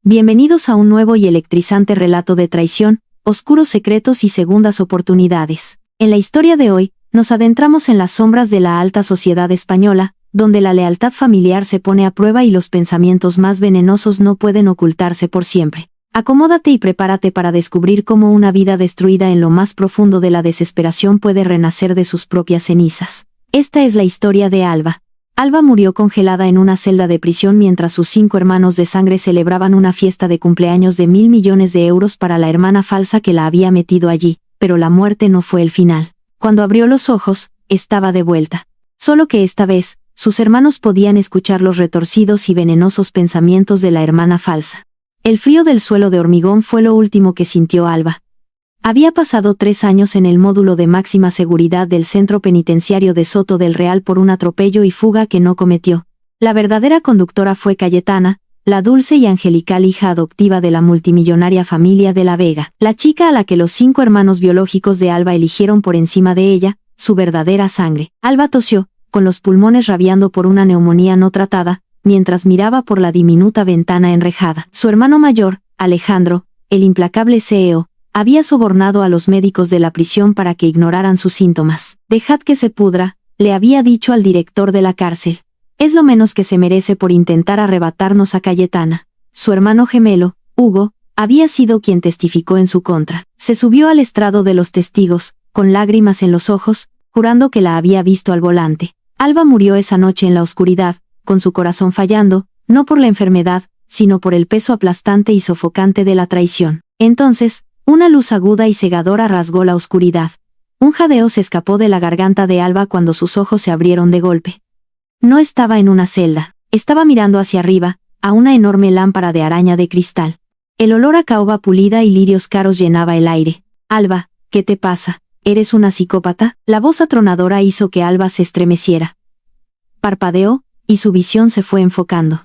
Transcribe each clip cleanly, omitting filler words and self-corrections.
Bienvenidos a un nuevo y electrizante relato de traición, oscuros secretos y segundas oportunidades. En la historia de hoy, nos adentramos en las sombras de la alta sociedad española, donde la lealtad familiar se pone a prueba y los pensamientos más venenosos no pueden ocultarse por siempre. Acomódate y prepárate para descubrir cómo una vida destruida en lo más profundo de la desesperación puede renacer de sus propias cenizas. Esta es la historia de Alba. Alba murió congelada en una celda de prisión mientras sus 5 hermanos de sangre celebraban una fiesta de cumpleaños de 1.000 millones de euros para la hermana falsa que la había metido allí, pero la muerte no fue el final. Cuando abrió los ojos, estaba de vuelta. Solo que esta vez, sus hermanos podían escuchar los retorcidos y venenosos pensamientos de la hermana falsa. El frío del suelo de hormigón fue lo último que sintió Alba. Había pasado 3 años en el módulo de máxima seguridad del centro penitenciario de Soto del Real por un atropello y fuga que no cometió. La verdadera conductora fue Cayetana, la dulce y angelical hija adoptiva de la multimillonaria familia de la Vega, la chica a la que los 5 hermanos biológicos de Alba eligieron por encima de ella, su verdadera sangre. Alba tosió, con los pulmones rabiando por una neumonía no tratada, mientras miraba por la diminuta ventana enrejada. Su hermano mayor, Alejandro, el implacable CEO, había sobornado a los médicos de la prisión para que ignoraran sus síntomas. «Dejad que se pudra», le había dicho al director de la cárcel. «Es lo menos que se merece por intentar arrebatarnos a Cayetana». Su hermano gemelo, Hugo, había sido quien testificó en su contra. Se subió al estrado de los testigos, con lágrimas en los ojos, jurando que la había visto al volante. Alba murió esa noche en la oscuridad, con su corazón fallando, no por la enfermedad, sino por el peso aplastante y sofocante de la traición. Entonces, una luz aguda y cegadora rasgó la oscuridad. Un jadeo se escapó de la garganta de Alba cuando sus ojos se abrieron de golpe. No estaba en una celda, estaba mirando hacia arriba, a una enorme lámpara de araña de cristal. El olor a caoba pulida y lirios caros llenaba el aire. «Alba, ¿qué te pasa? ¿Eres una psicópata?». La voz atronadora hizo que Alba se estremeciera. Parpadeó, y su visión se fue enfocando.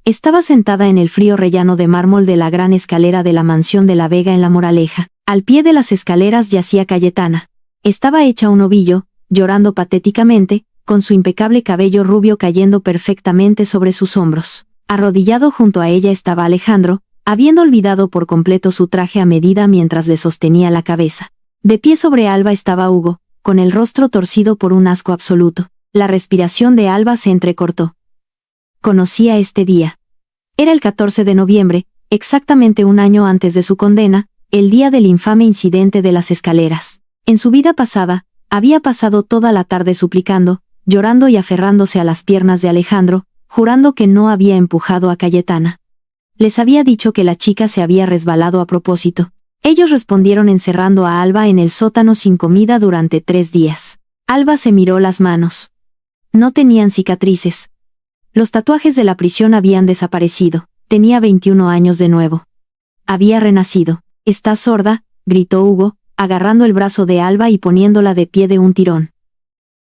Estaba sentada en el frío rellano de mármol de la gran escalera de la mansión de la Vega en La Moraleja. Al pie de las escaleras yacía Cayetana. Estaba hecha un ovillo, llorando patéticamente, con su impecable cabello rubio cayendo perfectamente sobre sus hombros. Arrodillado junto a ella estaba Alejandro, habiendo olvidado por completo su traje a medida mientras le sostenía la cabeza. De pie sobre Alba estaba Hugo, con el rostro torcido por un asco absoluto. La respiración de Alba se entrecortó. Conocía este día. Era el 14 de noviembre, exactamente un año antes de su condena, el día del infame incidente de las escaleras. En su vida pasada, había pasado toda la tarde suplicando, llorando y aferrándose a las piernas de Alejandro, jurando que no había empujado a Cayetana. Les había dicho que la chica se había resbalado a propósito. Ellos respondieron encerrando a Alba en el sótano sin comida durante 3 días. Alba se miró las manos. No tenían cicatrices. Los tatuajes de la prisión habían desaparecido. Tenía 21 años de nuevo. Había renacido. «¿Estás sorda?», gritó Hugo, agarrando el brazo de Alba y poniéndola de pie de un tirón.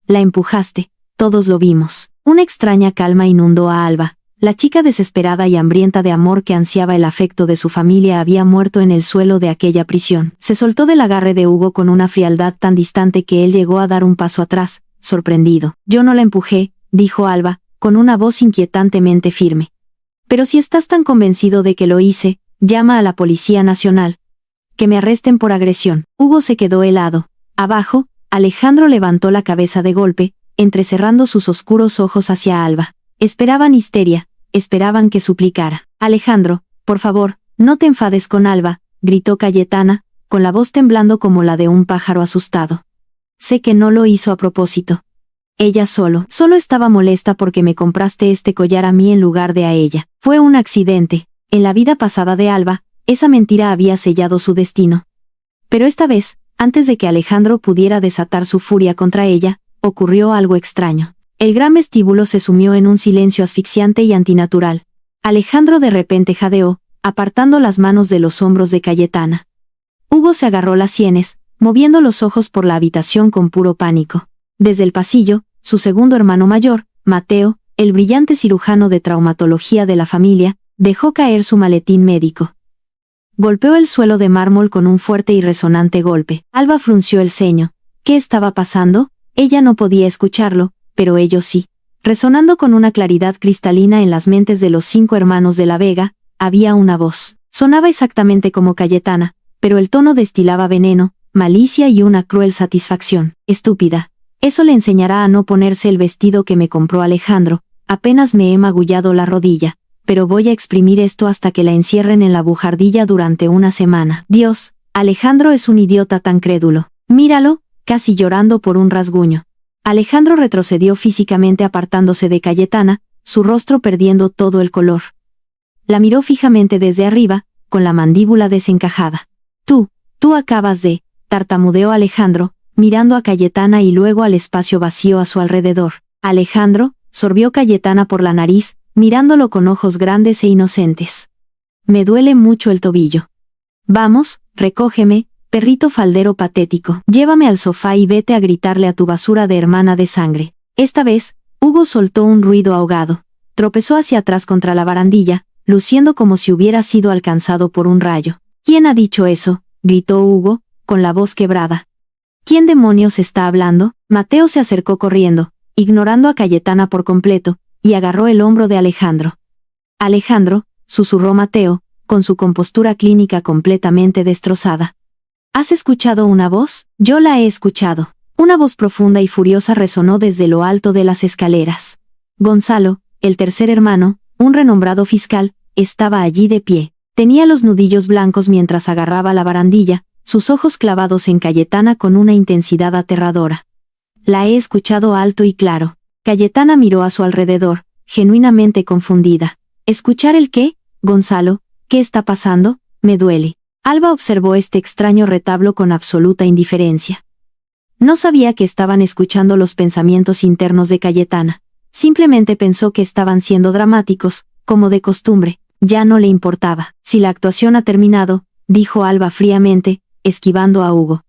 «La empujaste, todos lo vimos». Una extraña calma inundó a Alba. La chica desesperada y hambrienta de amor que ansiaba el afecto de su familia había muerto en el suelo de aquella prisión. Se soltó del agarre de Hugo con una frialdad tan distante que él llegó a dar un paso atrás, sorprendido. «Yo no la empujé», dijo Alba, con una voz inquietantemente firme. «Pero si estás tan convencido de que lo hice, llama a la Policía Nacional. Que me arresten por agresión». Hugo se quedó helado. Abajo, Alejandro levantó la cabeza de golpe, entrecerrando sus oscuros ojos hacia Alba. Esperaban histeria, esperaban que suplicara. «Alejandro, por favor, no te enfades con Alba», gritó Cayetana, con la voz temblando como la de un pájaro asustado. «Sé que no lo hizo a propósito. Ella solo estaba molesta porque me compraste este collar a mí en lugar de a ella. Fue un accidente. En la vida pasada de Alba, esa mentira había sellado su destino. Pero esta vez, antes de que Alejandro pudiera desatar su furia contra ella, ocurrió algo extraño. El gran vestíbulo se sumió en un silencio asfixiante y antinatural. Alejandro de repente jadeó, apartando las manos de los hombros de Cayetana. Hugo se agarró las sienes, moviendo los ojos por la habitación con puro pánico. Desde el pasillo, su segundo hermano mayor, Mateo, el brillante cirujano de traumatología de la familia, dejó caer su maletín médico. Golpeó el suelo de mármol con un fuerte y resonante golpe. Alba frunció el ceño. ¿Qué estaba pasando? Ella no podía escucharlo, pero ellos sí. Resonando con una claridad cristalina en las mentes de los 5 hermanos de la Vega, había una voz. Sonaba exactamente como Cayetana, pero el tono destilaba veneno, malicia y una cruel satisfacción. Estúpida. Eso le enseñará a no ponerse el vestido que me compró Alejandro. Apenas me he magullado la rodilla, pero voy a exprimir esto hasta que la encierren en la bujardilla durante una semana. Dios, Alejandro es un idiota tan crédulo. Míralo, casi llorando por un rasguño. Alejandro retrocedió físicamente apartándose de Cayetana, su rostro perdiendo todo el color. La miró fijamente desde arriba, con la mandíbula desencajada. Tú acabas de, tartamudeó Alejandro, mirando a Cayetana y luego al espacio vacío a su alrededor. Alejandro, sorbió Cayetana por la nariz, mirándolo con ojos grandes e inocentes. Me duele mucho el tobillo. Vamos, recógeme, perrito faldero patético. Llévame al sofá y vete a gritarle a tu basura de hermana de sangre. Esta vez, Hugo soltó un ruido ahogado. Tropezó hacia atrás contra la barandilla, luciendo como si hubiera sido alcanzado por un rayo. ¿Quién ha dicho eso?, gritó Hugo, con la voz quebrada. ¿Quién demonios está hablando? Mateo se acercó corriendo, ignorando a Cayetana por completo, y agarró el hombro de Alejandro. Alejandro, susurró Mateo, con su compostura clínica completamente destrozada. ¿Has escuchado una voz? Yo la he escuchado. Una voz profunda y furiosa resonó desde lo alto de las escaleras. Gonzalo, el tercer hermano, un renombrado fiscal, estaba allí de pie. Tenía los nudillos blancos mientras agarraba la barandilla, sus ojos clavados en Cayetana con una intensidad aterradora. La he escuchado alto y claro. Cayetana miró a su alrededor, genuinamente confundida. ¿Escuchar el qué, Gonzalo? ¿Qué está pasando? Me duele. Alba observó este extraño retablo con absoluta indiferencia. No sabía que estaban escuchando los pensamientos internos de Cayetana. Simplemente pensó que estaban siendo dramáticos, como de costumbre. Ya no le importaba. Si la actuación ha terminado, dijo Alba fríamente, esquivando a Hugo.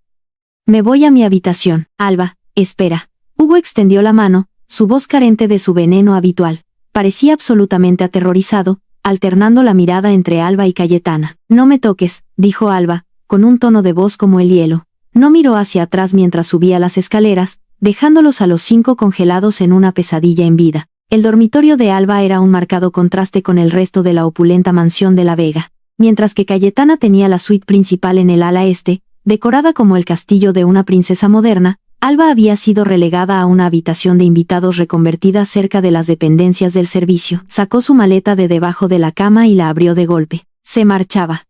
Me voy a mi habitación. Alba, espera. Hugo extendió la mano, su voz carente de su veneno habitual. Parecía absolutamente aterrorizado, alternando la mirada entre Alba y Cayetana. No me toques, dijo Alba, con un tono de voz como el hielo. No miró hacia atrás mientras subía las escaleras, dejándolos a los 5 congelados en una pesadilla en vida. El dormitorio de Alba era un marcado contraste con el resto de la opulenta mansión de La Vega. Mientras que Cayetana tenía la suite principal en el ala este, decorada como el castillo de una princesa moderna, Alba había sido relegada a una habitación de invitados reconvertida cerca de las dependencias del servicio. Sacó su maleta de debajo de la cama y la abrió de golpe. Se marchaba.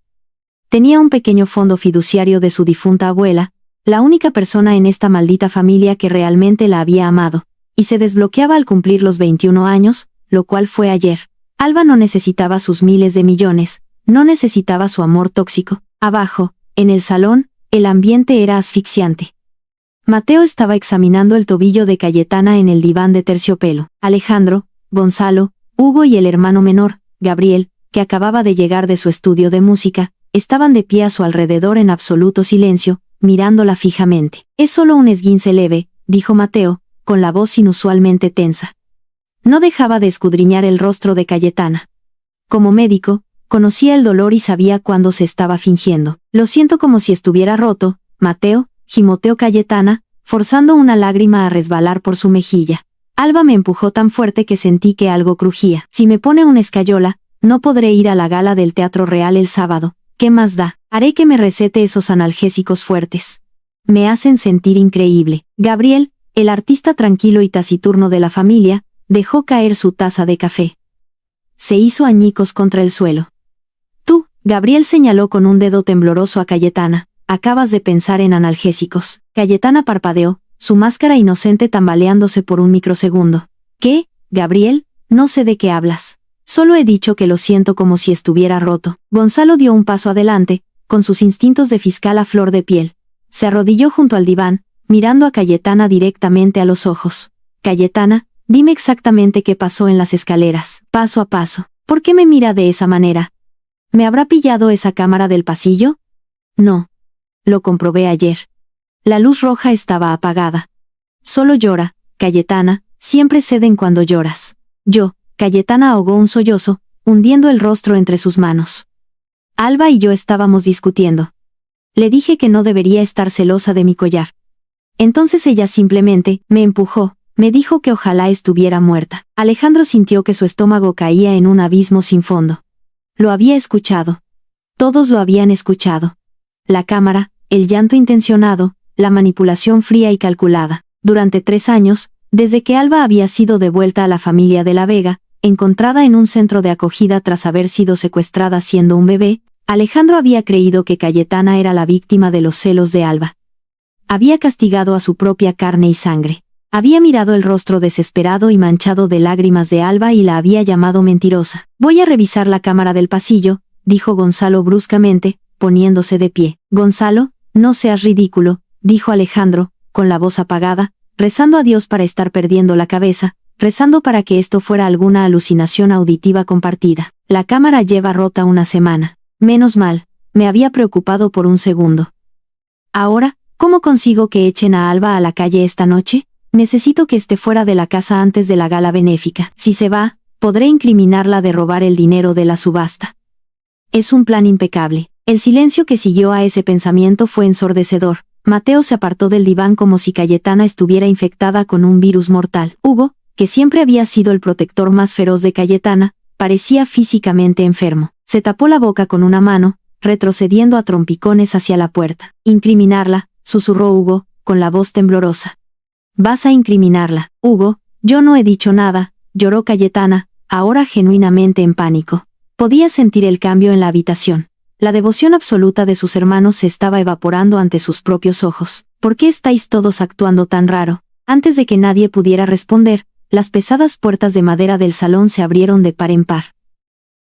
Tenía un pequeño fondo fiduciario de su difunta abuela, la única persona en esta maldita familia que realmente la había amado, y se desbloqueaba al cumplir los 21 años, lo cual fue ayer. Alba no necesitaba sus miles de millones, no necesitaba su amor tóxico. Abajo, en el salón, el ambiente era asfixiante. Mateo estaba examinando el tobillo de Cayetana en el diván de terciopelo. Alejandro, Gonzalo, Hugo y el hermano menor, Gabriel, que acababa de llegar de su estudio de música, estaban de pie a su alrededor en absoluto silencio, mirándola fijamente. Es solo un esguince leve, dijo Mateo, con la voz inusualmente tensa. No dejaba de escudriñar el rostro de Cayetana. Como médico, conocía el dolor y sabía cuándo se estaba fingiendo. Lo siento como si estuviera roto, Mateo, gimoteó Cayetana, forzando una lágrima a resbalar por su mejilla. Alba me empujó tan fuerte que sentí que algo crujía. Si me pone una escayola, no podré ir a la gala del Teatro Real el sábado. ¿Qué más da? Haré que me recete esos analgésicos fuertes. Me hacen sentir increíble. Gabriel, el artista tranquilo y taciturno de la familia, dejó caer su taza de café. Se hizo añicos contra el suelo. Tú, Gabriel señaló con un dedo tembloroso a Cayetana, acabas de pensar en analgésicos. Cayetana parpadeó, su máscara inocente tambaleándose por un microsegundo. ¿Qué, Gabriel? No sé de qué hablas. Solo he dicho que lo siento como si estuviera roto. Gonzalo dio un paso adelante, con sus instintos de fiscal a flor de piel. Se arrodilló junto al diván, mirando a Cayetana directamente a los ojos. Cayetana, dime exactamente qué pasó en las escaleras, paso a paso. ¿Por qué me mira de esa manera? ¿Me habrá pillado esa cámara del pasillo? No. Lo comprobé ayer. La luz roja estaba apagada. Solo llora, Cayetana, siempre ceden cuando lloras. Cayetana ahogó un sollozo, hundiendo el rostro entre sus manos. Alba y yo estábamos discutiendo. Le dije que no debería estar celosa de mi collar. Entonces ella simplemente me empujó, me dijo que ojalá estuviera muerta. Alejandro sintió que su estómago caía en un abismo sin fondo. Lo había escuchado. Todos lo habían escuchado. La cámara, el llanto intencionado, la manipulación fría y calculada. Durante 3 años, desde que Alba había sido devuelta a la familia de la Vega, encontrada en un centro de acogida tras haber sido secuestrada siendo un bebé, Alejandro había creído que Cayetana era la víctima de los celos de Alba. Había castigado a su propia carne y sangre. Había mirado el rostro desesperado y manchado de lágrimas de Alba y la había llamado mentirosa. «Voy a revisar la cámara del pasillo», dijo Gonzalo bruscamente, poniéndose de pie. «Gonzalo, no seas ridículo», dijo Alejandro, con la voz apagada, rezando a Dios para estar perdiendo la cabeza, rezando para que esto fuera alguna alucinación auditiva compartida. «La cámara lleva rota una semana. Menos mal, me había preocupado por un segundo. Ahora, ¿cómo consigo que echen a Alba a la calle esta noche? Necesito que esté fuera de la casa antes de la gala benéfica. Si se va, podré incriminarla de robar el dinero de la subasta». Es un plan impecable. El silencio que siguió a ese pensamiento fue ensordecedor. Mateo se apartó del diván como si Cayetana estuviera infectada con un virus mortal. Hugo, que siempre había sido el protector más feroz de Cayetana, parecía físicamente enfermo. Se tapó la boca con una mano, retrocediendo a trompicones hacia la puerta. «Incriminarla», susurró Hugo, con la voz temblorosa. «Vas a incriminarla, Hugo». «Yo no he dicho nada», lloró Cayetana, ahora genuinamente en pánico. Podía sentir el cambio en la habitación. La devoción absoluta de sus hermanos se estaba evaporando ante sus propios ojos. «¿Por qué estáis todos actuando tan raro?». Antes de que nadie pudiera responder, las pesadas puertas de madera del salón se abrieron de par en par.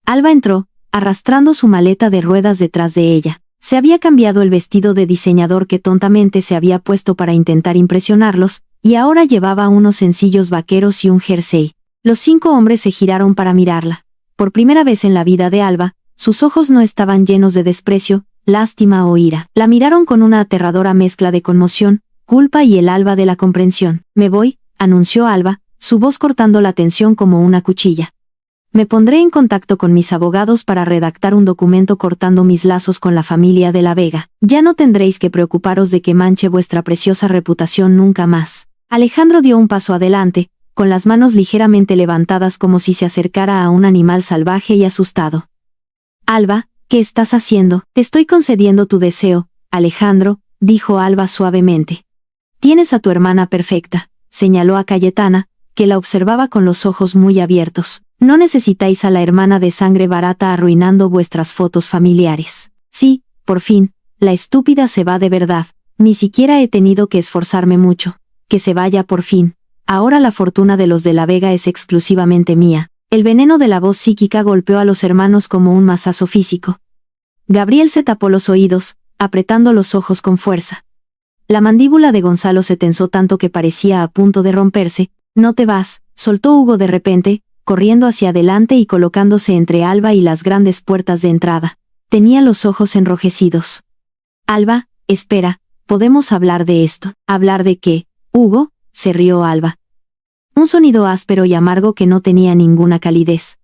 Alba entró, arrastrando su maleta de ruedas detrás de ella. Se había cambiado el vestido de diseñador que tontamente se había puesto para intentar impresionarlos, y ahora llevaba unos sencillos vaqueros y un jersey. Los 5 hombres se giraron para mirarla. Por primera vez en la vida de Alba, sus ojos no estaban llenos de desprecio, lástima o ira. La miraron con una aterradora mezcla de conmoción, culpa y el alba de la comprensión. «Me voy», anunció Alba, su voz cortando la tensión como una cuchilla. «Me pondré en contacto con mis abogados para redactar un documento cortando mis lazos con la familia de la Vega. Ya no tendréis que preocuparos de que manche vuestra preciosa reputación nunca más». Alejandro dio un paso adelante, con las manos ligeramente levantadas como si se acercara a un animal salvaje y asustado. «Alba, ¿qué estás haciendo?». «Te estoy concediendo tu deseo, Alejandro», dijo Alba suavemente. «Tienes a tu hermana perfecta», señaló a Cayetana, que la observaba con los ojos muy abiertos. «No necesitáis a la hermana de sangre barata arruinando vuestras fotos familiares». «Sí, por fin, la estúpida se va de verdad. Ni siquiera he tenido que esforzarme mucho. Que se vaya por fin. Ahora la fortuna de los de la Vega es exclusivamente mía». El veneno de la voz psíquica golpeó a los hermanos como un mazazo físico. Gabriel se tapó los oídos, apretando los ojos con fuerza. La mandíbula de Gonzalo se tensó tanto que parecía a punto de romperse. «No te vas», soltó Hugo de repente, corriendo hacia adelante y colocándose entre Alba y las grandes puertas de entrada. Tenía los ojos enrojecidos. «Alba, espera, podemos hablar de esto». «¿Hablar de qué, Hugo?», se rió Alba. Un sonido áspero y amargo que no tenía ninguna calidez.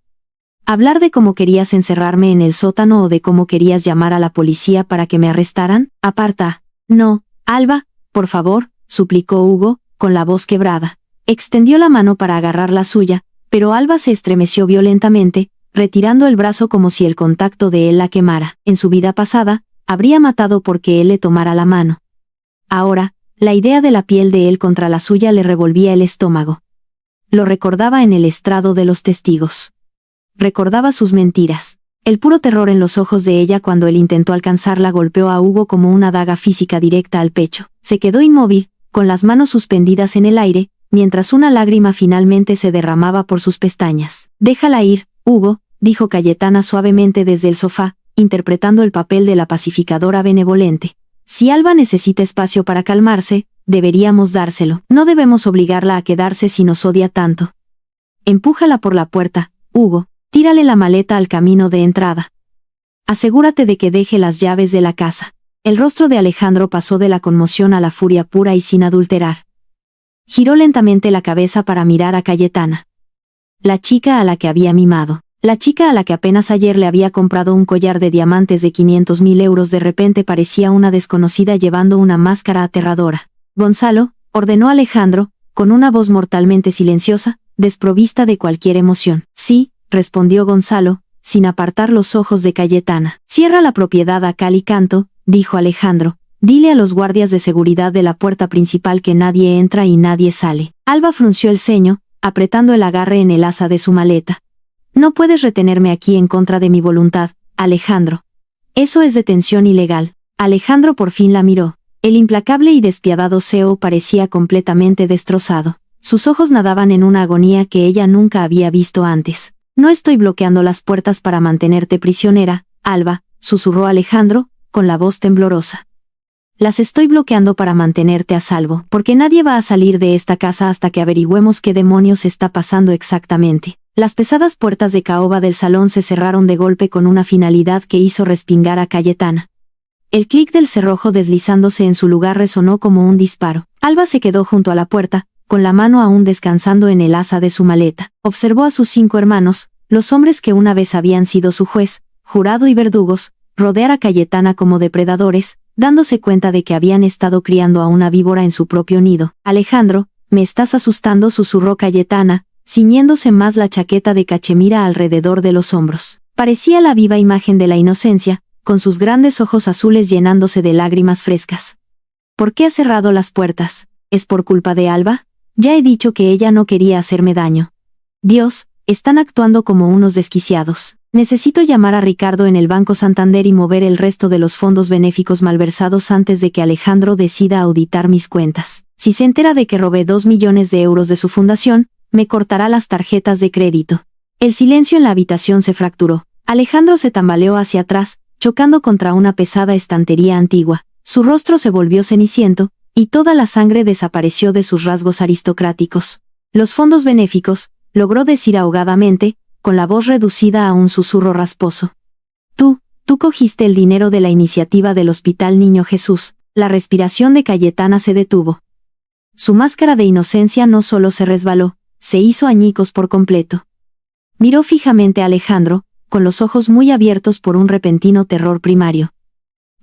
«¿Hablar de cómo querías encerrarme en el sótano o de cómo querías llamar a la policía para que me arrestaran? Aparta». «No, Alba, por favor», suplicó Hugo, con la voz quebrada. Extendió la mano para agarrar la suya, pero Alba se estremeció violentamente, retirando el brazo como si el contacto de él la quemara. En su vida pasada, habría matado porque él le tomara la mano. Ahora, la idea de la piel de él contra la suya le revolvía el estómago. Lo recordaba en el estrado de los testigos. Recordaba sus mentiras. El puro terror en los ojos de ella cuando él intentó alcanzarla golpeó a Hugo como una daga física directa al pecho. Se quedó inmóvil, con las manos suspendidas en el aire, mientras una lágrima finalmente se derramaba por sus pestañas. «Déjala ir, Hugo», dijo Cayetana suavemente desde el sofá, interpretando el papel de la pacificadora benevolente. «Si Alba necesita espacio para calmarse, deberíamos dárselo. No debemos obligarla a quedarse si nos odia tanto. Empújala por la puerta, Hugo, tírale la maleta al camino de entrada. Asegúrate de que deje las llaves de la casa». El rostro de Alejandro pasó de la conmoción a la furia pura y sin adulterar. Giró lentamente la cabeza para mirar a Cayetana. La chica a la que había mimado. La chica a la que apenas ayer le había comprado un collar de diamantes de 500.000 euros de repente parecía una desconocida llevando una máscara aterradora. «Gonzalo», ordenó Alejandro, con una voz mortalmente silenciosa, desprovista de cualquier emoción. «Sí», respondió Gonzalo, sin apartar los ojos de Cayetana. «Cierra la propiedad a cal y canto», dijo Alejandro. «Dile a los guardias de seguridad de la puerta principal que nadie entra y nadie sale». Alba frunció el ceño, apretando el agarre en el asa de su maleta. «No puedes retenerme aquí en contra de mi voluntad, Alejandro. Eso es detención ilegal». Alejandro por fin la miró. El implacable y despiadado CEO parecía completamente destrozado. Sus ojos nadaban en una agonía que ella nunca había visto antes. «No estoy bloqueando las puertas para mantenerte prisionera, Alba», susurró Alejandro, con la voz temblorosa. «Las estoy bloqueando para mantenerte a salvo, porque nadie va a salir de esta casa hasta que averigüemos qué demonios está pasando exactamente». Las pesadas puertas de caoba del salón se cerraron de golpe con una finalidad que hizo respingar a Cayetana. El clic del cerrojo deslizándose en su lugar resonó como un disparo. Alba se quedó junto a la puerta, con la mano aún descansando en el asa de su maleta. Observó a sus 5 hermanos, los hombres que una vez habían sido su juez, jurado y verdugos, rodear a Cayetana como depredadores, dándose cuenta de que habían estado criando a una víbora en su propio nido. «Alejandro, me estás asustando», susurró Cayetana, ciñéndose más la chaqueta de cachemira alrededor de los hombros. Parecía la viva imagen de la inocencia, con sus grandes ojos azules llenándose de lágrimas frescas. «¿Por qué has cerrado las puertas? ¿Es por culpa de Alba? Ya he dicho que ella no quería hacerme daño». «Dios, están actuando como unos desquiciados. Necesito llamar a Ricardo en el Banco Santander y mover el resto de los fondos benéficos malversados antes de que Alejandro decida auditar mis cuentas. Si se entera de que robé 2 millones de euros de su fundación, me cortará las tarjetas de crédito». El silencio en la habitación se fracturó. Alejandro se tambaleó hacia atrás, chocando contra una pesada estantería antigua. Su rostro se volvió ceniciento, y toda la sangre desapareció de sus rasgos aristocráticos. «Los fondos benéficos», logró decir ahogadamente, con la voz reducida a un susurro rasposo. Tú cogiste el dinero de la iniciativa del Hospital Niño Jesús». La respiración de Cayetana se detuvo. Su máscara de inocencia no solo se resbaló, se hizo añicos por completo. Miró fijamente a Alejandro, con los ojos muy abiertos por un repentino terror primario.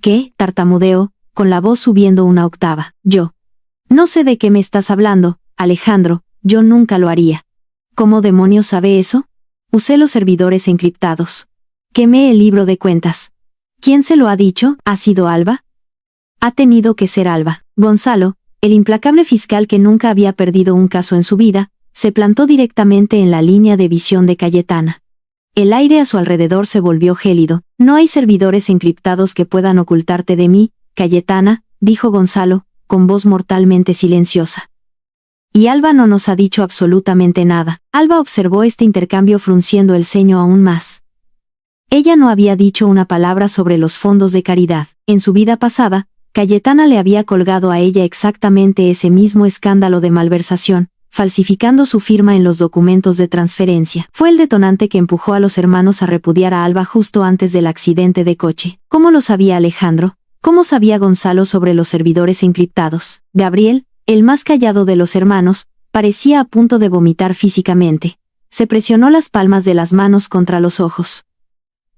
«¿Qué?», tartamudeó, con la voz subiendo una octava. «Yo. No sé de qué me estás hablando, Alejandro, yo nunca lo haría». «¿Cómo demonios sabe eso?». «Usé los servidores encriptados. Quemé el libro de cuentas». «¿Quién se lo ha dicho? ¿Ha sido Alba?». «Ha tenido que ser Alba». Gonzalo, el implacable fiscal que nunca había perdido un caso en su vida, se plantó directamente en la línea de visión de Cayetana. El aire a su alrededor se volvió gélido. «No hay servidores encriptados que puedan ocultarte de mí, Cayetana», dijo Gonzalo, con voz mortalmente silenciosa. «Y Alba no nos ha dicho absolutamente nada». Alba observó este intercambio frunciendo el ceño aún más. Ella no había dicho una palabra sobre los fondos de caridad. En su vida pasada, Cayetana le había colgado a ella exactamente ese mismo escándalo de malversación, falsificando su firma en los documentos de transferencia. Fue el detonante que empujó a los hermanos a repudiar a Alba justo antes del accidente de coche. ¿Cómo lo sabía Alejandro? ¿Cómo sabía Gonzalo sobre los servidores encriptados? Gabriel, el más callado de los hermanos, parecía a punto de vomitar físicamente. Se presionó las palmas de las manos contra los ojos.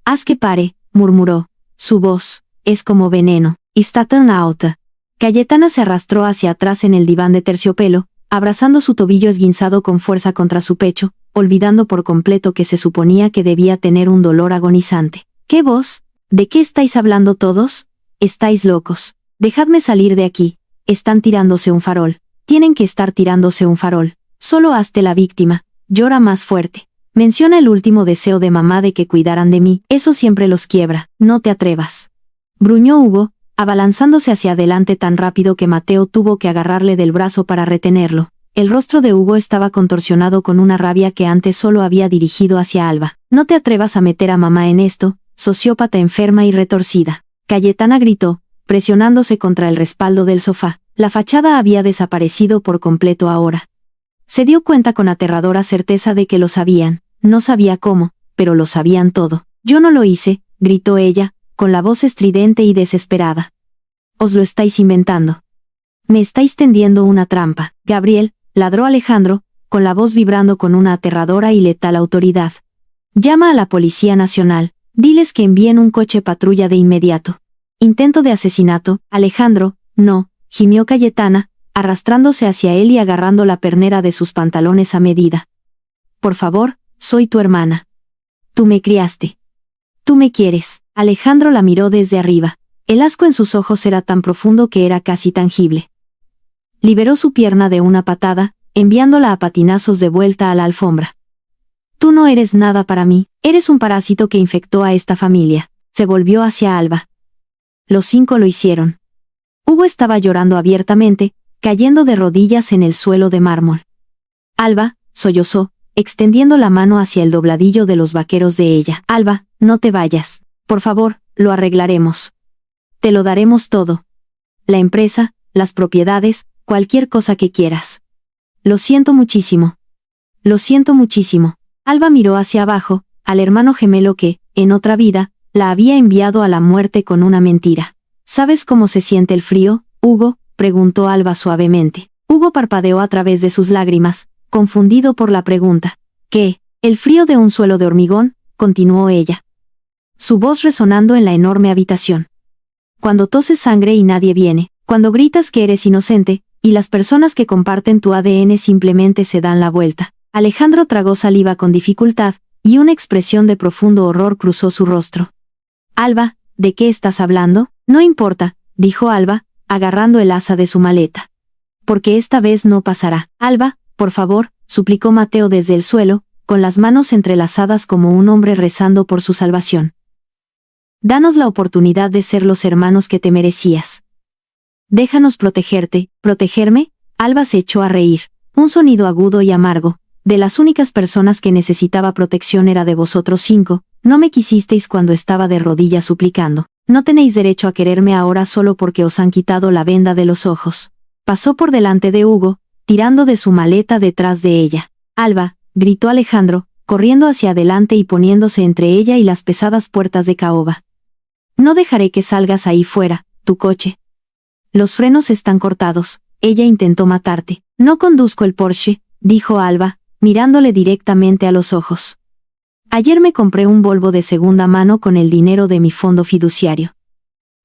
«Haz que pare», murmuró. Su voz es como veneno. «Está tan alta». Cayetana se arrastró hacia atrás en el diván de terciopelo, abrazando su tobillo esguinzado con fuerza contra su pecho, olvidando por completo que se suponía que debía tener un dolor agonizante. «¿Qué voz? ¿De qué estáis hablando todos? Estáis locos. Dejadme salir de aquí. Están tirándose un farol. Tienen que estar tirándose un farol. Solo hazte la víctima. Llora más fuerte. Menciona el último deseo de mamá de que cuidaran de mí. Eso siempre los quiebra. No te atrevas». Gruñó Hugo, abalanzándose hacia adelante tan rápido que Mateo tuvo que agarrarle del brazo para retenerlo. El rostro de Hugo estaba contorsionado con una rabia que antes solo había dirigido hacia Alba. «No te atrevas a meter a mamá en esto, sociópata enferma y retorcida». Cayetana gritó, presionándose contra el respaldo del sofá. La fachada había desaparecido por completo ahora. Se dio cuenta con aterradora certeza de que lo sabían. No sabía cómo, pero lo sabían todo. «Yo no lo hice», gritó ella, con la voz estridente y desesperada. «Os lo estáis inventando. Me estáis tendiendo una trampa». «Gabriel», ladró Alejandro, con la voz vibrando con una aterradora y letal autoridad. «Llama a la Policía Nacional. Diles que envíen un coche patrulla de inmediato». «Intento de asesinato, Alejandro». «No», gimió Cayetana, arrastrándose hacia él y agarrando la pernera de sus pantalones a medida. «Por favor, soy tu hermana. Tú me criaste. Tú me quieres. Alejandro la miró desde arriba. El asco en sus ojos era tan profundo que era casi tangible. Liberó su pierna de una patada, enviándola a patinazos de vuelta a la alfombra. Tú no eres nada para mí, eres un parásito que infectó a esta familia. Se volvió hacia Alba. Los 5 lo hicieron. Hugo estaba llorando abiertamente, cayendo de rodillas en el suelo de mármol. Alba, sollozó, extendiendo la mano hacia el dobladillo de los vaqueros de ella. Alba, no te vayas. Por favor, lo arreglaremos. Te lo daremos todo. La empresa, las propiedades, cualquier cosa que quieras. Lo siento muchísimo. Lo siento muchísimo. Alba miró hacia abajo, al hermano gemelo que, en otra vida, la había enviado a la muerte con una mentira. ¿Sabes cómo se siente el frío, Hugo?, preguntó Alba suavemente. Hugo parpadeó a través de sus lágrimas, confundido por la pregunta. ¿Qué? El frío de un suelo de hormigón, continuó ella. Su voz resonando en la enorme habitación. Cuando toses sangre y nadie viene, cuando gritas que eres inocente, y las personas que comparten tu ADN simplemente se dan la vuelta. Alejandro tragó saliva con dificultad, y una expresión de profundo horror cruzó su rostro. Alba, ¿de qué estás hablando? No importa, dijo Alba, agarrando el asa de su maleta. Porque esta vez no pasará. Alba, por favor, suplicó Mateo desde el suelo, con las manos entrelazadas como un hombre rezando por su salvación. Danos la oportunidad de ser los hermanos que te merecías. Déjanos protegerte. ¿Protegerme? Alba se echó a reír, un sonido agudo y amargo. De las únicas personas que necesitaba protección era de vosotros 5, no me quisisteis cuando estaba de rodillas suplicando. No tenéis derecho a quererme ahora solo porque os han quitado la venda de los ojos. Pasó por delante de Hugo, tirando de su maleta detrás de ella. Alba, gritó Alejandro, corriendo hacia adelante y poniéndose entre ella y las pesadas puertas de caoba. No dejaré que salgas ahí fuera, tu coche. Los frenos están cortados, ella intentó matarte. No conduzco el Porsche, dijo Alba, mirándole directamente a los ojos. Ayer me compré un Volvo de segunda mano con el dinero de mi fondo fiduciario.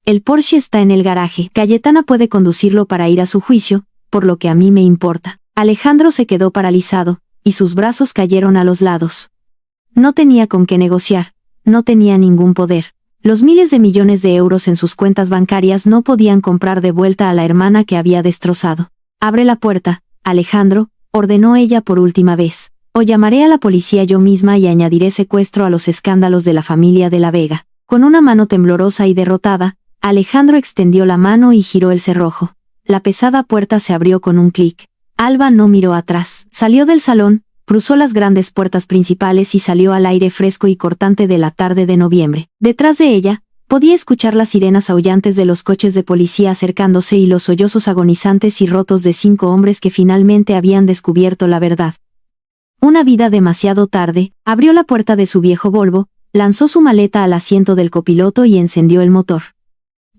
El Porsche está en el garaje. Cayetana puede conducirlo para ir a su juicio, por lo que a mí me importa. Alejandro se quedó paralizado, y sus brazos cayeron a los lados. No tenía con qué negociar, no tenía ningún poder. Los miles de millones de euros en sus cuentas bancarias no podían comprar de vuelta a la hermana que había destrozado. Abre la puerta, Alejandro, ordenó ella por última vez. O llamaré a la policía yo misma y añadiré secuestro a los escándalos de la familia de la Vega. Con una mano temblorosa y derrotada, Alejandro extendió la mano y giró el cerrojo. La pesada puerta se abrió con un clic. Alba no miró atrás. Salió del salón, cruzó las grandes puertas principales y salió al aire fresco y cortante de la tarde de noviembre. Detrás de ella, podía escuchar las sirenas aullantes de los coches de policía acercándose y los sollozos agonizantes y rotos de 5 hombres que finalmente habían descubierto la verdad. Una vida demasiado tarde, abrió la puerta de su viejo Volvo, lanzó su maleta al asiento del copiloto y encendió el motor.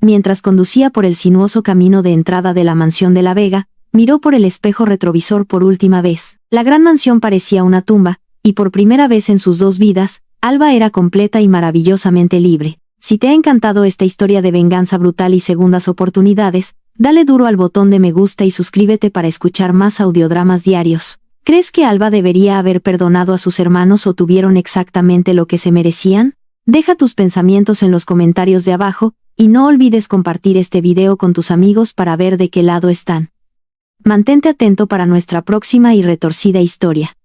Mientras conducía por el sinuoso camino de entrada de la mansión de la Vega, miró por el espejo retrovisor por última vez. La gran mansión parecía una tumba, y por primera vez en sus 2 vidas, Alba era completa y maravillosamente libre. Si te ha encantado esta historia de venganza brutal y segundas oportunidades, dale duro al botón de me gusta y suscríbete para escuchar más audiodramas diarios. ¿Crees que Alba debería haber perdonado a sus hermanos o tuvieron exactamente lo que se merecían? Deja tus pensamientos en los comentarios de abajo, y no olvides compartir este video con tus amigos para ver de qué lado están. Mantente atento para nuestra próxima y retorcida historia.